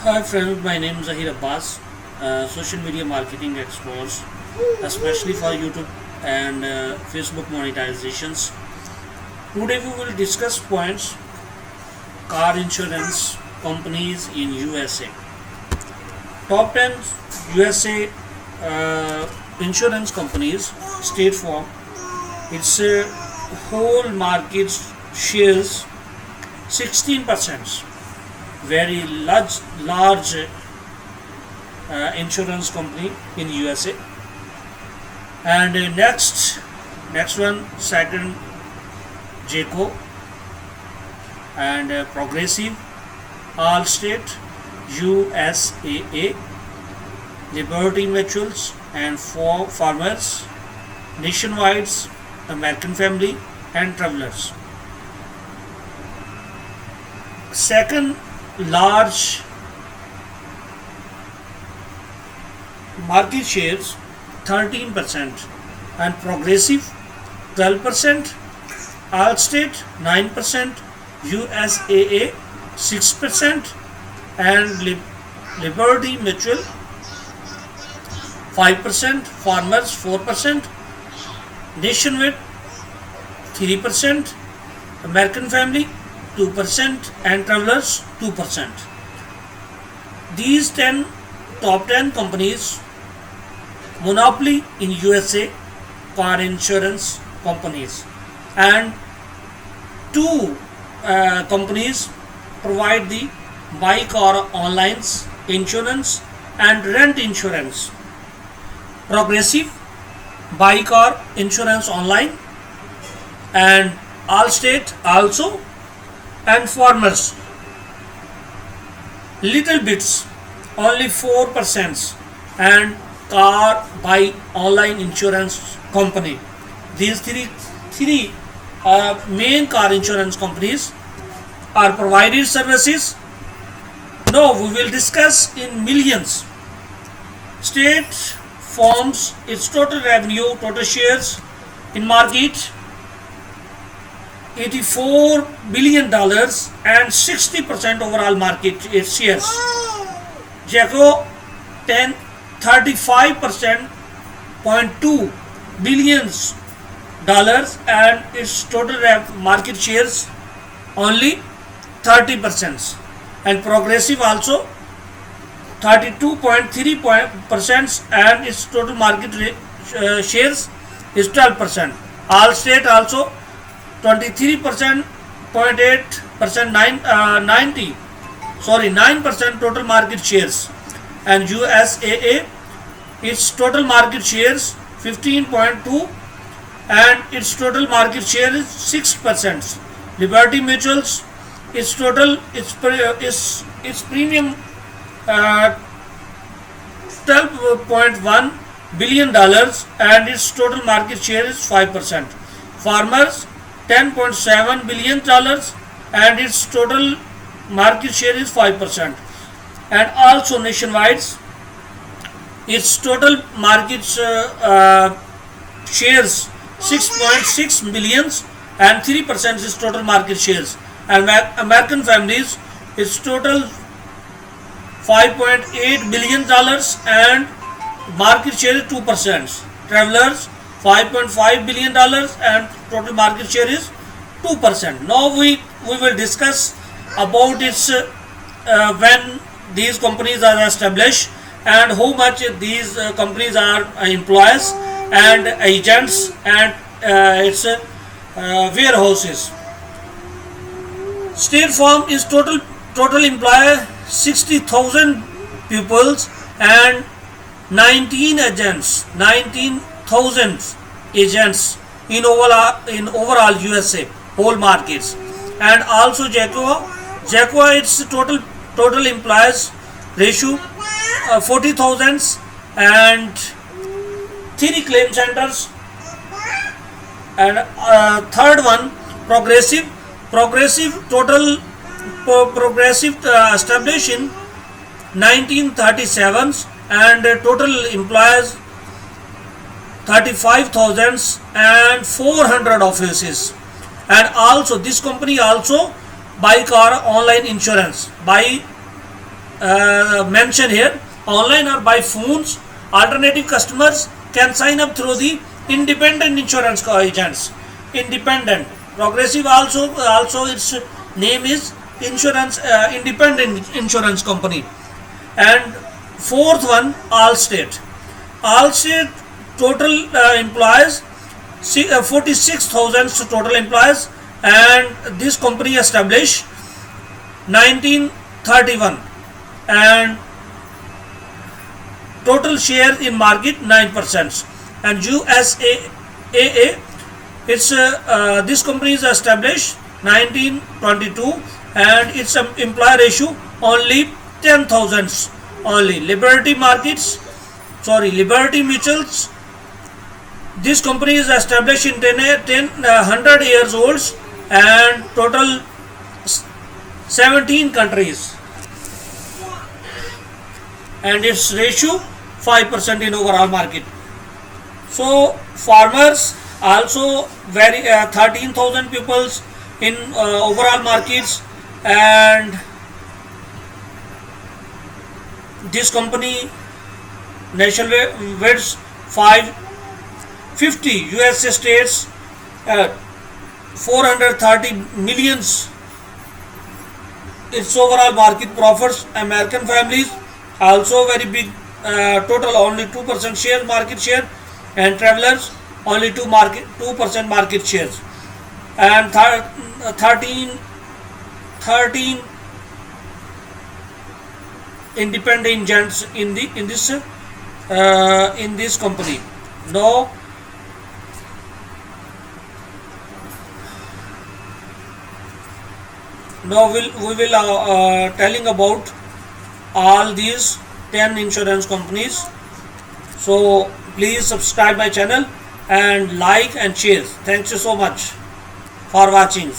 Hi friends, my name is Zahir Abbas, social media marketing expert, especially for YouTube and Facebook monetizations. Today we will discuss points car insurance companies in USA. Top 10 USA insurance companies, State Farm, its whole market shares 16%. Very large insurance company in USA. And next one, second, Jayco and Progressive, Allstate, USAA, Liberty Mutuals and for Farmers, Nationwide, American Family and Travelers. Second large market shares 13% and Progressive 12%, Allstate 9%, USAA 6% and Liberty Mutual 5%, Farmers 4%, Nationwide 3%, American Family 2% and Travelers 2%. These top 10 companies monopoly in USA car insurance companies, and two companies provide the buy car online insurance and rent insurance. Progressive buy car insurance online and Allstate also, and Farmers little bits only 4% and car by online insurance company. These three main car insurance companies are provided services. Now we will discuss in millions. State forms its total revenue, total shares in market $84 billion and 60% overall market shares. Jayco 35% $0.2 billion and its total market shares only 30%, and Progressive also 32.3% and its total market shares is 12%. Allstate also 23% 0.8% 9% total market shares, and USAA its total market shares 15.2 and its total market share is 6%. Liberty Mutuals its total its premium 12.1 billion dollars and its total market share is 5%. Farmers $10.7 billion and its total market share is 5%. And also Nationwide its total market shares 6.6 millions and 3% is total market shares. And American Families its total $5.8 billion and market share is 2%. Travelers $5.5 billion and total market share is 2%. Now we will discuss about its when these companies are established and how much these companies are employees and agents and its warehouses. State Farm is total employ 60,000 pupils and 19,000 agents in overall USA whole markets. And also Jayco its total employees ratio 40,000 and 3 claim centers. And third one Progressive established in 1937 and total employees 35,400 offices. And also this company also buy car online insurance, buy mentioned here. Online or by phones, alternative customers can sign up through the independent insurance agents. Independent. Progressive also its name is insurance independent insurance company. And fourth one, Allstate. Allstate total employees 46,000 total employees, and this company established 1931, and total share in market 9%. And USAA, it's this company is established 1922, and its employee ratio only 10,000 only. Liberty Mutuals, this company is established in 100 years old, and total 17 countries, and its ratio 5% in overall market. So farmers also very 13,000 people in overall markets, and this company national weights 550 US states, 430 millions its overall market profits. American families also very big, total only 2% share market share, and travelers only 2% market shares, and 13 independent agents in this company. Now we will telling about all these 10 insurance companies. So please subscribe my channel and like and share. Thank you so much for watching.